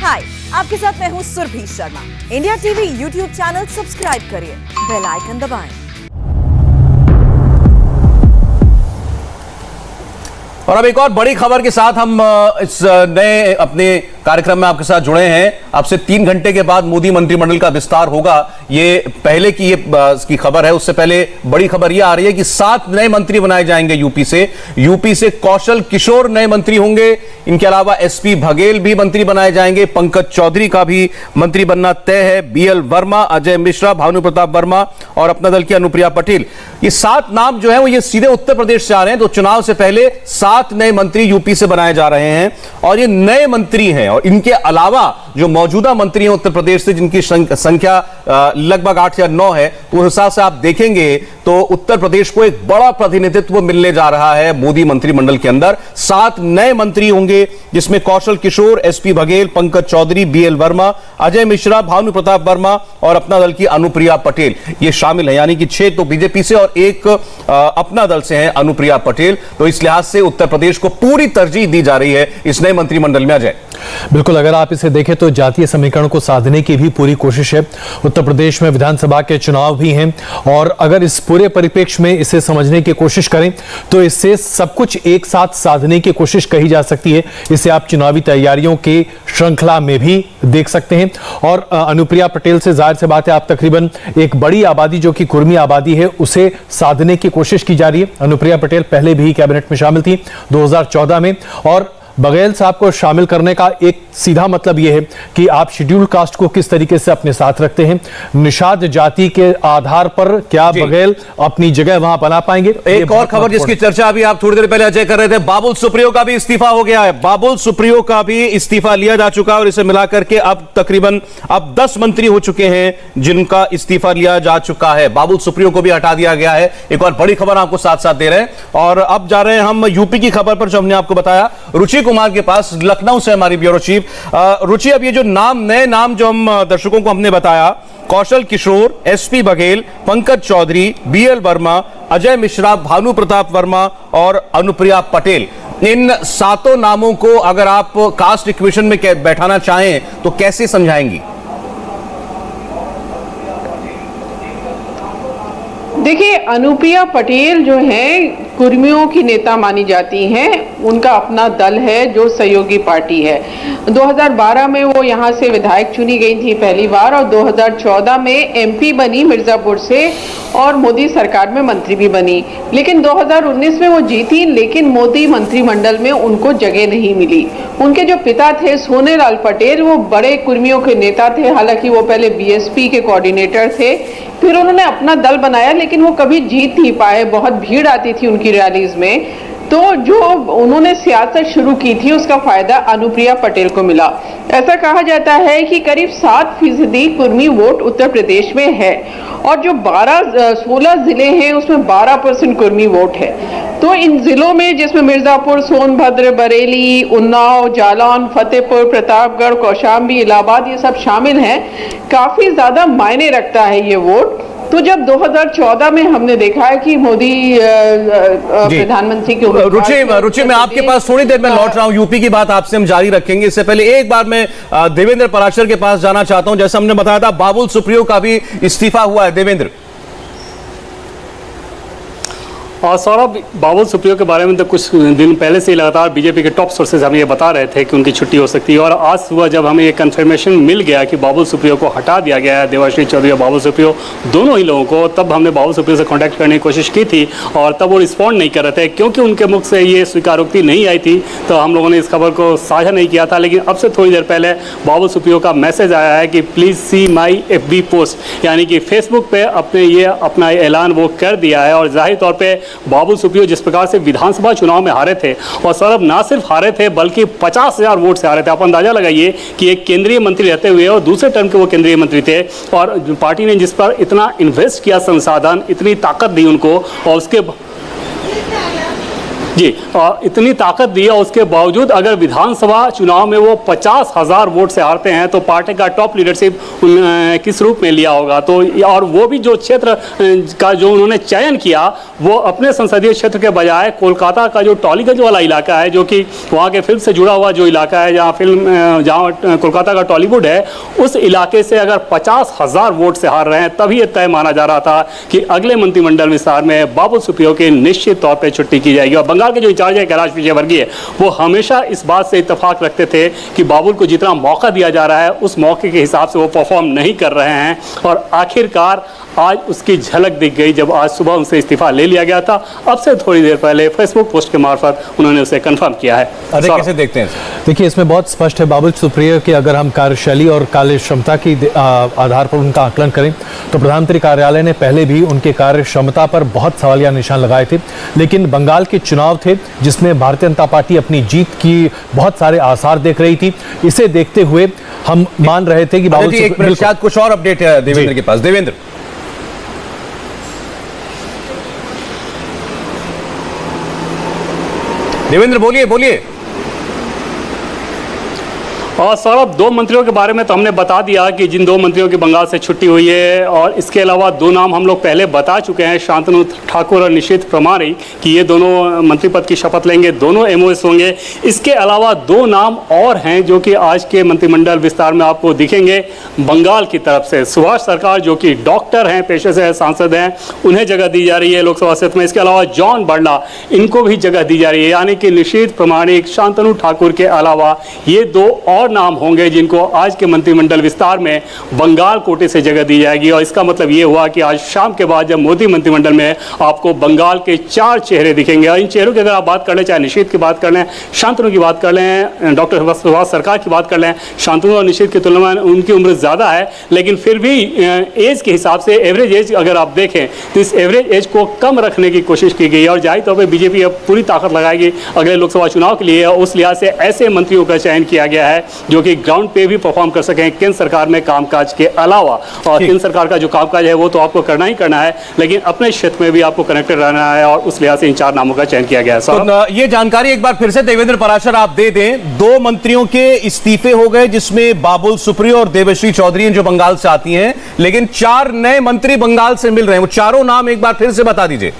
हाय, आपके साथ मैं हूँ Surabhi Sharma. India TV YouTube channel subscribe करिए, बेल आइकन दबाएं। और अब एक और बड़ी खबर के साथ हम इस नए अपने कार्यक्रम में आपके साथ जुड़े हैं। अब से 3 घंटे के बाद मोदी मंत्रिमंडल का विस्तार होगा। ये पहले की की खबर है। उससे पहले बड़ी खबर ये आ रही है कि 7 नए मंत्री बनाए जाएंगे यूपी से कौशल किशोर नए मंत्री होंगे। इनके अलावा एसपी बघेल भी मंत्री बनाए जाएंगे। पंकज चौधरी का भी मंत्री बनना तय है। बीएल वर्मा, अजय मिश्रा, भानु प्रताप वर्मा और अपना दल की अनुप्रिया पटेल। ये 7 नाम जो है वो ये सीधे उत्तर प्रदेश से आ रहे हैं। तो चुनाव से पहले 7 नए मंत्री यूपी से बनाए जा रहे हैं और ये नए मंत्री हैं। और इनके अलावा जो मौजूदा मंत्री हैं उत्तर प्रदेश से, जिनकी संख्या लगभग 8 या 9 है, तो उस हिसाब से आप देखेंगे तो उत्तर प्रदेश को एक बड़ा प्रतिनिधित्व मिलने जा रहा है मोदी मंत्रिमंडल के अंदर। 7 नए मंत्री होंगे जिसमें कौशल किशोर, एसपी बघेल, पंकज चौधरी, बीएल वर्मा, अजय मिश्रा, भानु प्रताप वर्मा और अपना दल की अनुप्रिया पटेल ये शामिल है। यानी कि 6 तो बीजेपी से और 1 अपना दल से है, अनुप्रिया पटेल। तो इस लिहाज से उत्तर प्रदेश को पूरी तरजीह दी जा रही है इस नए मंत्रिमंडल में। अजय, बिल्कुल, अगर आप इसे देखें तो जातीय समीकरण को साधने की भी पूरी कोशिश है। उत्तर प्रदेश में विधानसभा के चुनाव भी हैं और अगर इस पूरे परिप्रेक्ष्य में इसे समझने की कोशिश करें तो इससे सब कुछ एक साथ साधने की कोशिश कही जा सकती है। इसे आप चुनावी तैयारियों के श्रृंखला में भी देख सकते हैं। और अनुप्रिया पटेल से जाहिर सी बात है आप तकरीबन एक बड़ी आबादी जो कि कुर्मी आबादी है उसे साधने की कोशिश की जा रही है। अनुप्रिया पटेल पहले भी कैबिनेट में शामिल थी 2014 में और बघेल साहब को शामिल करने का एक सीधा मतलब यह है कि आप शेड्यूल कास्ट को किस तरीके से अपने साथ रखते हैं। निषाद जाति के आधार पर क्या बघेल अपनी जगह वहां बना पाएंगे। एक और खबर जिसकी चर्चा अभी आप थोड़ी देर पहले अजय कर रहे थे, बाबुल सुप्रियो का भी इस्तीफा हो गया है। बाबुल सुप्रियो का भी इस्तीफा लिया जा चुका है और इसे मिलाकर के अब तकरीबन 10 मंत्री हो चुके हैं जिनका इस्तीफा लिया जा चुका है। बाबुल सुप्रियो को भी हटा दिया गया है। एक और बड़ी खबर आपको साथ साथ दे रहे हैं और अब जा रहे हैं हम यूपी की खबर पर जो हमने आपको बताया। रुचि कुमार के पास लखनऊ से हमारी ब्यूरो चीफ रुचि, अब ये जो नए नाम जो हम दर्शकों को हमने बताया, कौशल किशोर, एसपी बघेल, पंकज चौधरी, बीएल वर्मा, अजय मिश्रा, भानु प्रताप वर्मा और अनुप्रिया पटेल, इन 7 नामों को अगर आप कास्ट इक्वेशन में बैठाना चाहें तो कैसे समझाएंगी? देखिए, अनुप्रिया पटेल जो हैं कुर्मियों की नेता मानी जाती हैं। उनका अपना दल है जो सहयोगी पार्टी है। 2012 में वो यहाँ से विधायक चुनी गई थी पहली बार और 2014 में एमपी बनी मिर्जापुर से और मोदी सरकार में मंत्री भी बनी। लेकिन 2019 में वो जीती, लेकिन मोदी मंत्रिमंडल में उनको जगह नहीं मिली। उनके जो पिता थे सोनेलाल पटेल, वो बड़े कुर्मियों के नेता थे। हालांकि वो पहले बीएसपी के कोऑर्डिनेटर थे, फिर उन्होंने अपना दल बनाया लेकिन वो कभी जीत नहीं पाए। बहुत भीड़ आती थी उनकी रैलीज में। तो जो उन्होंने सियासत शुरू की थी उसका फायदा अनुप्रिया पटेल को मिला। ऐसा कहा जाता है कि करीब 7% कुर्मी वोट उत्तर प्रदेश में है और जो 16 जिले हैं उसमें 12% कुर्मी वोट है। तो इन जिलों में जिसमें मिर्जापुर, सोनभद्र, बरेली, उन्नाव, जालौन, फतेहपुर, प्रतापगढ़, कौशाम्बी, इलाहाबाद ये सब शामिल हैं। काफी ज्यादा मायने रखता है ये वोट। तो जब 2014 में हमने देखा है कि मोदी प्रधानमंत्री के रुचि मैं आपके पास थोड़ी देर में लौट रहा हूं। यूपी की बात आपसे हम जारी रखेंगे। इससे पहले एक बार मैं देवेंद्र पराशर के पास जाना चाहता हूं। जैसा हमने बताया था बाबुल सुप्रियो का भी इस्तीफा हुआ है। देवेंद्र, और सौरभ, बाबुल सुप्रियो के बारे में तो कुछ दिन पहले से ही लगातार बीजेपी के टॉप सोर्सेज हमें ये बता रहे थे कि उनकी छुट्टी हो सकती है और आज सुबह जब हमें ये कंफर्मेशन मिल गया कि बाबुल सुप्रियो को हटा दिया गया है, देवाश्री चौधरी और बाबुल सुप्रियो दोनों ही लोगों को, तब हमने बाबुल सुप्रियो से कॉन्टैक्ट करने की कोशिश की थी और तब वो रिस्पॉन्ड नहीं कर रहे थे क्योंकि उनके मुख से ये स्वीकारोक्ति नहीं आई थी। तो हम लोगों ने इस खबर को साझा नहीं किया था। लेकिन अब से थोड़ी देर पहले बाबुल सुप्रियो का मैसेज आया है कि please see my FB post, यानी कि फेसबुक पे अपना ऐलान वो कर दिया है। और जाहिर तौर पर बाबुल सुप्रियो जिस प्रकार से विधानसभा चुनाव में हारे थे और सौरभ ना सिर्फ हारे थे बल्कि 50,000 वोट से हारे थे। आप अंदाजा लगाइए कि एक केंद्रीय मंत्री रहते हुए और दूसरे टर्म के वो केंद्रीय मंत्री थे और पार्टी ने जिस पर इतना इन्वेस्ट किया, संसाधन, इतनी ताकत दी उनको और उसके जी, इतनी ताकत दी है, उसके बावजूद अगर विधानसभा चुनाव में वो 50,000 वोट से हारते हैं तो पार्टी का टॉप लीडरशिप किस रूप में लिया होगा। तो और वो भी जो क्षेत्र का जो उन्होंने चयन किया वो अपने संसदीय क्षेत्र के बजाय कोलकाता का जो टॉलीगंज वाला इलाका है, जो कि वहाँ के फिल्म से जुड़ा हुआ जो इलाका है, जहाँ कोलकाता का टॉलीवुड है, उस इलाके से अगर 50,000 वोट से हार रहे हैं, तभी ये तय माना जा रहा था कि अगले मंत्रिमंडल विस्तार में बाबुल सुप्रियो की निश्चित तौर पर छुट्टी की जाएगी। और बंगाल के जो इंचार्ज है कैलाश विजयवर्गीय, वो हमेशा इस बात से इत्तेफाक रखते थे कि बाबुल को जितना मौका दिया जा रहा है उस मौके के हिसाब से वो परफॉर्म नहीं कर रहे हैं, और आखिरकार आज उसकी झलक दिख गई जब आज सुबह उनसे इस्तीफा ले लिया गया था। अब से थोड़ी देर पहले फेसबुक पोस्ट के मार्फत उन्होंने उसे कंफर्म किया है। कैसे देखते हैं? देखिए, इसमें बहुत स्पष्ट है बाबुल सुप्रियो की अगर हम कार्यशैली और कार्यक्षमता की आधार पर उनका आकलन करें तो प्रधानमंत्री कार्यालय ने पहले भी उनके कार्यक्षमता पर बहुत सवालिया निशान लगाए थे, लेकिन बंगाल के चुनाव थे जिसमें भारतीय जनता पार्टी अपनी जीत की बहुत सारे आसार देख रही थी। इसे देखते हुए हम मान रहे थे कि बाबुल सुप्रियो शायद कुछ और अपडेट है देवेंद्र के पास। देवेंद्र बोलिए। और सौरभ, 2 मंत्रियों के बारे में तो हमने बता दिया कि जिन 2 मंत्रियों की बंगाल से छुट्टी हुई है, और इसके अलावा 2 नाम हम लोग पहले बता चुके हैं, शांतनु ठाकुर और निशीथ प्रमाणिक, कि ये दोनों मंत्री पद की शपथ लेंगे, दोनों एमओएस होंगे। इसके अलावा 2 नाम और हैं जो कि आज के मंत्रिमंडल विस्तार में आपको दिखेंगे बंगाल की तरफ से। सुभाष सरकार जो कि डॉक्टर हैं, पेशे से सांसद हैं, उन्हें जगह दी जा रही है लोकसभा क्षेत्र में। इसके अलावा जॉन बर्ला, इनको भी जगह दी जा रही है, यानी कि निशीथ प्रमाणिक, शांतनु ठाकुर के अलावा ये 2 और नाम होंगे जिनको आज के मंत्रिमंडल विस्तार में बंगाल कोटे से जगह दी जाएगी। और इसका मतलब ये हुआ कि आज शाम के बाद जब मोदी मंत्रिमंडल में आपको बंगाल के 4 चेहरे दिखेंगे, और इन चेहरों की अगर आप बात कर लें, चाहे निशीथ की बात कर लें, शांतनु की बात कर लें, डॉक्टर सुभाष सरकार की बात कर लें, शांतनु और निशीथ की तुलना में उनकी उम्र ज़्यादा है, लेकिन फिर भी एज के हिसाब से एवरेज एज अगर आप देखें तो इस एवरेज एज को कम रखने की कोशिश की गई है। और जाहिर तौर पर बीजेपी अब पूरी ताकत लगाएगी अगले लोकसभा चुनाव के लिए। उस लिहाज से ऐसे मंत्रियों का चयन किया गया है जो कि ग्राउंड पे भी परफॉर्म कर सकें केंद्र सरकार में कामकाज के अलावा। और केंद्र सरकार का जो कामकाज है वो तो आपको करना ही करना है, लेकिन अपने क्षेत्र में भी आपको कनेक्टेड रहना है, और उस लिहाज से इन 4 नामों का चयन किया गया है। तो ये जानकारी एक बार फिर से देवेंद्र पराशर आप दे दें। 2 मंत्रियों के इस्तीफे हो गए, जिसमें बाबुल सुप्रियो और देबश्री चौधरी जो बंगाल से आती हैं, लेकिन 4 नए मंत्री बंगाल से मिल रहे हैं। वो चारों नाम एक बार फिर से बता दीजिए।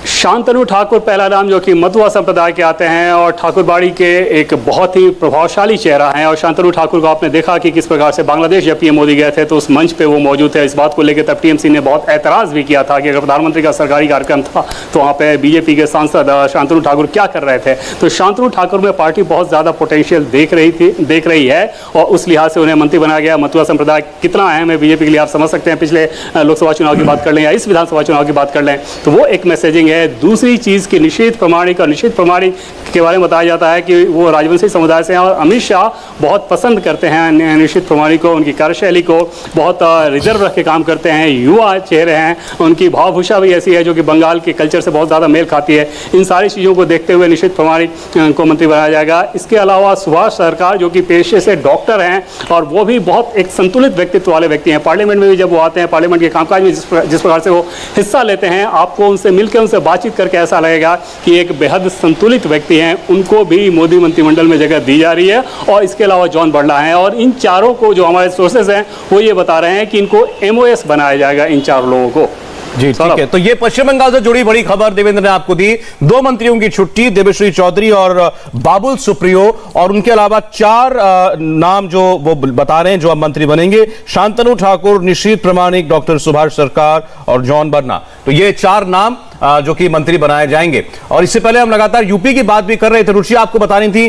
शांतनु ठाकुर पहला नाम, जो कि मतुआ संप्रदाय के आते हैं और ठाकुरबाड़ी के एक बहुत ही प्रभावशाली चेहरा हैं। और शांतनु ठाकुर को आपने देखा कि किस प्रकार से बांग्लादेश जब पीएम मोदी गए थे तो उस मंच पे वो मौजूद थे। इस बात को लेकर तब टीएमसी ने बहुत ऐतराज भी किया था कि अगर प्रधानमंत्री का सरकारी कार्यक्रम था तो वहाँ पे बीजेपी के सांसद शांतनु ठाकुर क्या कर रहे थे। तो शांतनु ठाकुर में पार्टी बहुत ज़्यादा पोटेंशियल देख रही है, और उस लिहाज से उन्हें मंत्री बनाया गया। मतुआ संप्रदाय कितना अहम है बीजेपी के लिए आप समझ सकते हैं। पिछले लोकसभा चुनाव की बात कर लें या इस विधानसभा चुनाव की बात कर लें तो वो एक मैसेजिंग है। दूसरी चीज़ की निशीथ प्रमाणिक के बारे में बताया जाता है कि वो राजवंशी समुदाय से हैं, और अमित शाह बहुत पसंद करते हैं निशीथ प्रमाणिक को, उनकी कार्यशैली को बहुत रिजर्व रख के काम करते हैं। युवा चेहरे हैं, उनकी भावभूषा भी ऐसी है जो कि बंगाल के कल्चर से बहुत ज़्यादा मेल खाती है। इन सारी चीज़ों को देखते हुए निशीथ प्रमाणिक को मंत्री बनाया जाएगा। इसके अलावा सुभाष सरकार जो कि पेशे से डॉक्टर हैं और वो भी बहुत एक संतुलित व्यक्तित्व वाले व्यक्ति हैं। पार्लियामेंट में भी जब वो आते हैं, पार्लियामेंट के कामकाज में जिस प्रकार से वो हिस्सा लेते हैं, आपको उनसे मिलकर उनसे बातचीत करके ऐसा लगेगा कि एक बेहद संतुलित व्यक्ति हैं। उनको भी मोदी मंत्रिमंडल में जगह दी जा रही है। और इसके अलावा जॉन बर्ला हैं, और इन चारों को जो हमारे सोर्सेज हैं वो ये बता रहे हैं कि इनको एमओएस बनाया जाएगा इन 4 लोगों को। जी ठीक है, तो ये पश्चिम बंगाल से जुड़ी बड़ी खबर देवेंद्र ने आपको दी। 2 मंत्रियों की छुट्टी, देबश्री चौधरी और बाबुल सुप्रियो, और उनके अलावा 4 नाम जो वो बता रहे हैं जो अब मंत्री बनेंगे, शांतनु ठाकुर, निशीथ प्रमाणिक, डॉक्टर सुभाष सरकार और जॉन बर्ला। तो ये 4 नाम जो कि मंत्री बनाए जाएंगे। और इससे पहले हम लगातार यूपी की बात भी कर रहे थे। रुचि आपको बतानी थी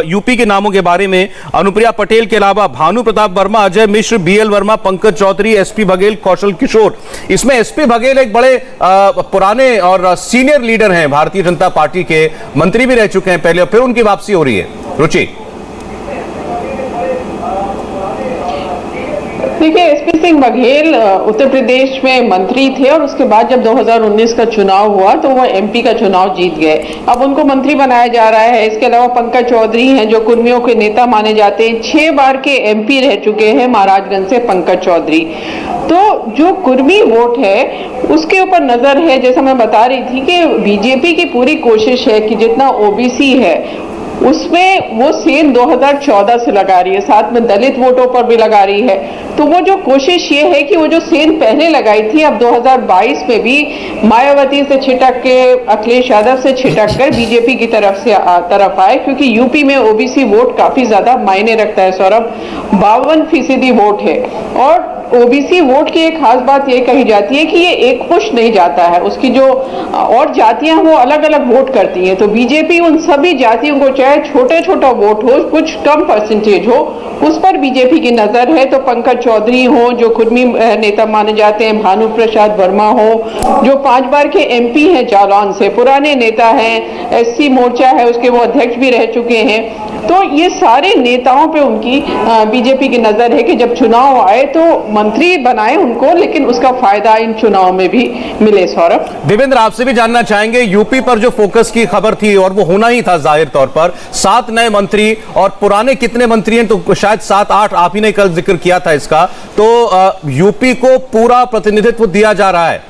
यूपी के नामों के बारे में। अनुप्रिया पटेल के अलावा भानु प्रताप वर्मा, अजय मिश्र, बीएल वर्मा, पंकज चौधरी, एसपी बघेल, कौशल किशोर। इसमें एसपी बघेल एक बड़े पुराने और सीनियर लीडर हैं, भारतीय जनता पार्टी के मंत्री भी रह चुके हैं पहले, और फिर उनकी वापसी हो रही है। रुचि, देखिए, एसपी सिंह बघेल उत्तर प्रदेश में मंत्री थे और उसके बाद जब 2019 का चुनाव हुआ तो वो एमपी का चुनाव जीत गए। अब उनको मंत्री बनाया जा रहा है। इसके अलावा पंकज चौधरी हैं जो कुर्मियों के नेता माने जाते हैं, 6 बार के एमपी रह चुके हैं महाराजगंज से पंकज चौधरी। तो जो कुर्मी वोट है उसके ऊपर नजर है। जैसा मैं बता रही थी कि बीजेपी की पूरी कोशिश है कि जितना ओबीसी है उसमें वो सेल 2014 से लगा रही है, साथ में दलित वोटों पर भी लगा रही है। तो वो जो कोशिश ये है कि वो जो सेल पहले लगाई थी अब 2022 में भी मायावती से छिटक के, अखिलेश यादव से छिटक कर बीजेपी की तरफ आए, क्योंकि यूपी में ओबीसी वोट काफी ज्यादा मायने रखता है सौरभ। 52% वोट है और ओबीसी वोट की एक खास बात ये कही जाती है कि ये एक पुश नहीं जाता है, उसकी जो और जातियां वो अलग अलग वोट करती हैं। तो बीजेपी उन सभी जातियों को, चाहे छोटा छोटा वोट हो, कुछ कम परसेंटेज हो, उस पर बीजेपी की नजर है। तो पंकज चौधरी हो जो कुर्मी नेता माने जाते हैं, भानु प्रसाद वर्मा हो जो 5 बार के एमपी हैं जालौन से, पुराने नेता हैं, एससी मोर्चा है उसके वो अध्यक्ष भी रह चुके हैं। तो ये सारे नेताओं पे उनकी बीजेपी की नजर है कि जब चुनाव आए तो मंत्री बनाए उनको, लेकिन उसका फायदा इन चुनाव में भी मिले। सौरभ, देवेंद्र, आपसे भी जानना चाहेंगे, यूपी पर जो फोकस की खबर थी और वो होना ही था जाहिर तौर पर, 7 नए मंत्री और पुराने कितने मंत्री हैं, तो शायद 7-8 आप ही ने कल जिक्र किया था इसका। तो यूपी को पूरा प्रतिनिधित्व दिया जा रहा है।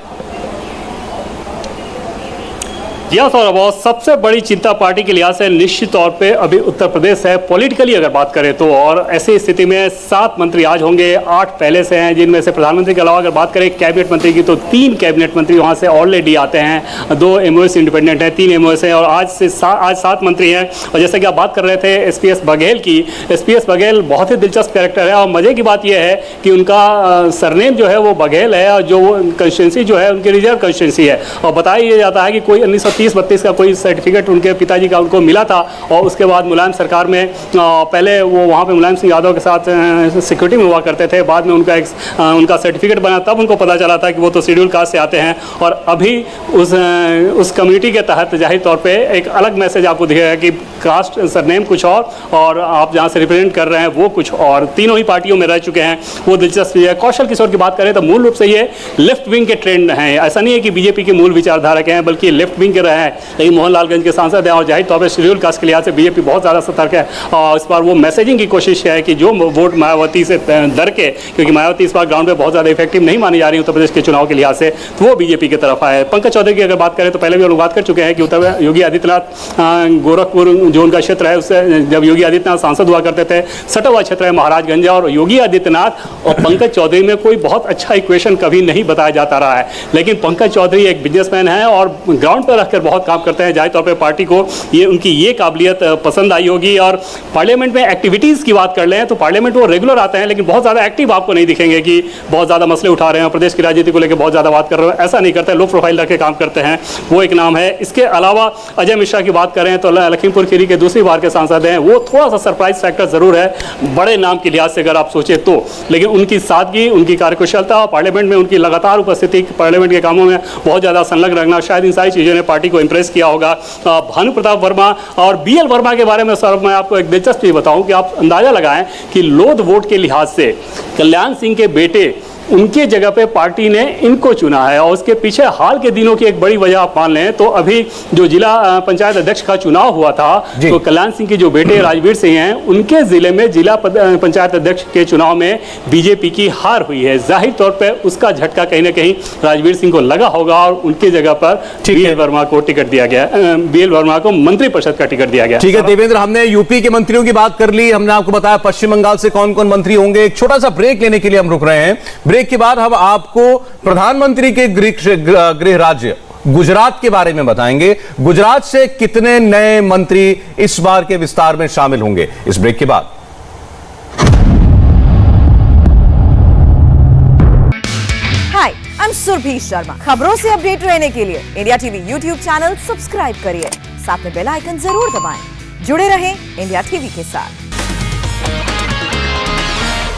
जी हाँ सौरभ, और सबसे बड़ी चिंता पार्टी के लिहाज से निश्चित तौर पे अभी उत्तर प्रदेश है। पॉलिटिकली अगर बात करें तो, और ऐसी स्थिति में 7 मंत्री आज होंगे, 8 पहले से हैं, जिनमें से प्रधानमंत्री के अलावा अगर बात करें कैबिनेट मंत्री की तो 3 कैबिनेट मंत्री वहाँ से ऑलरेडी आते हैं, 2 एमओएस इंडिपेंडेंट हैं, 3 एमओएस हैं और आज 7 मंत्री हैं। और जैसे कि आप बात कर रहे थे एसपीएस बघेल की, एसपीएस बघेल बहुत ही दिलचस्प कैरेक्टर है और मजे की बात यह है कि उनका सरनेम जो है वो बघेल है और जो कंस्टिट्यूंसी जो है उनकी रिजर्व कंस्टिट्यूंसी है। और बताया जाता है कि कोई 1930-32 का कोई सर्टिफिकेट उनके पिताजी का उनको मिला था और उसके बाद मुलायम सरकार में पहले वो वहाँ पे मुलायम सिंह यादव के साथ सिक्योरिटी में हुआ करते थे, बाद में उनका सर्टिफिकेट बना, तब उनको पता चला था कि वो तो शेड्यूल कास्ट से आते हैं। और अभी उस कम्युनिटी के तहत जाहिर तौर पे एक अलग मैसेज आपको दिखेगा कि कास्ट सरनेम कुछ और आप जहाँ से रिप्रेजेंट कर रहे हैं वो कुछ और। तीनों ही पार्टियों में रह चुके हैं, वो दिलचस्प है। कौशल किशोर की बात करें तो मूल रूप से ये लेफ्ट विंग के ट्रेंड हैं, ऐसा नहीं है कि बीजेपी के मूल विचारधारा के हैं, बल्कि लेफ्ट विंग के रहे हैं, लेकिन मोहनलालगंज के सांसद हैं और जाहिर तौर पर शेड्यूल कास्ट के लिहाज से बीजेपी बहुत ज़्यादा सतर्क है। और इस बार वो मैसेजिंग की कोशिश है कि जो वोट मायावती से दर के, क्योंकि मायावती इस बार ग्राउंड पे बहुत ज़्यादा इफेक्टिव नहीं मानी जा रही उत्तर प्रदेश के चुनाव के लिहाज से, तो वो बीजेपी की तरफ आए। पंकज चौधरी की अगर बात करें तो पहले भी हम लोग बात कर चुके हैं कि उत्तर योगी आदित्यनाथ गोरखपुर जो उनका क्षेत्र है, उससे जब योगी आदित्यनाथ सांसद हुआ करते थे, सटा हुआ क्षेत्र है महाराजगंज, और योगी आदित्यनाथ और पंकज चौधरी में कोई बहुत अच्छा इक्वेशन कभी नहीं बताया जाता रहा है। लेकिन पंकज चौधरी एक बिजनेसमैन है और ग्राउंड पर रखकर बहुत काम करते हैं। जाहिर तौर पर पार्टी को उनकी ये काबिलियत पसंद आई होगी। और पार्लियामेंट में एक्टिविटीज़ की बात कर लें तो पार्लियामेंट वो रेगुलर आते हैं, लेकिन बहुत ज़्यादा एक्टिव आपको नहीं दिखेंगे कि बहुत ज़्यादा मसले उठा रहे हैं, प्रदेश की राजनीति को लेकर बहुत ज़्यादा बात कर रहे हैं, ऐसा नहीं करते। लो प्रोफाइल रख के काम करते हैं, वो एक नाम है। इसके अलावा अजय मिश्रा की बात करें तो लखीमपुर खीरी के दूसरी बार के सांसद हैं, वो थोड़ा सा सरप्राइज फैक्टर जरूर है बड़े नाम के लिहाज से अगर आप सोचें तो, लेकिन उनकी सादगी, उनकी कार्यकुशलता और पार्लियामेंट में उनकी लगातार उपस्थिति, पार्लियामेंट के कामों में बहुत ज़्यादा संलग्न रहना, शायद इन सारी चीज़ों ने पार्टी को इंप्रेस किया होगा। भानु प्रताप वर्मा और बीएल वर्मा के बारे में सर मैं आपको एक दिलचस्प चीज़ बताऊं कि आप अंदाजा लगाएं कि लोध वोट के लिहाज से कल्याण सिंह के बेटे, उनके जगह पे पार्टी ने इनको चुना है। और उसके पीछे हाल के दिनों की एक बड़ी वजह आप मान लें तो अभी जो जिला पंचायत अध्यक्ष का चुनाव हुआ था, तो कल्याण सिंह के जो बेटे राजवीर सिंह हैं, उनके जिले में जिला पंचायत अध्यक्ष के चुनाव में बीजेपी की हार हुई है। जाहिर तौर पे उसका झटका कहीं ना कहीं राजवीर सिंह को लगा होगा और उनकी जगह पर बीएल वर्मा को टिकट दिया गया, बीएल वर्मा को मंत्रिपरिषद का टिकट दिया गया। ठीक है देवेंद्र, हमने यूपी के मंत्रियों की बात कर ली, हमने आपको बताया पश्चिम बंगाल से कौन कौन मंत्री होंगे। एक छोटा सा ब्रेक लेने के लिए हम रुक रहे हैं। ब्रेक के बाद हम आपको प्रधानमंत्री के गृह राज्य गुजरात के बारे में बताएंगे। गुजरात से कितने नए मंत्री इस बार के विस्तार में शामिल होंगे, इस ब्रेक के बाद। हाय, आई एम सुरभि शर्मा। खबरों से अपडेट रहने के लिए India TV YouTube channel subscribe करिए, साथ में बेल आइकन जरूर दबाएं। जुड़े रहें इंडिया टीवी के साथ।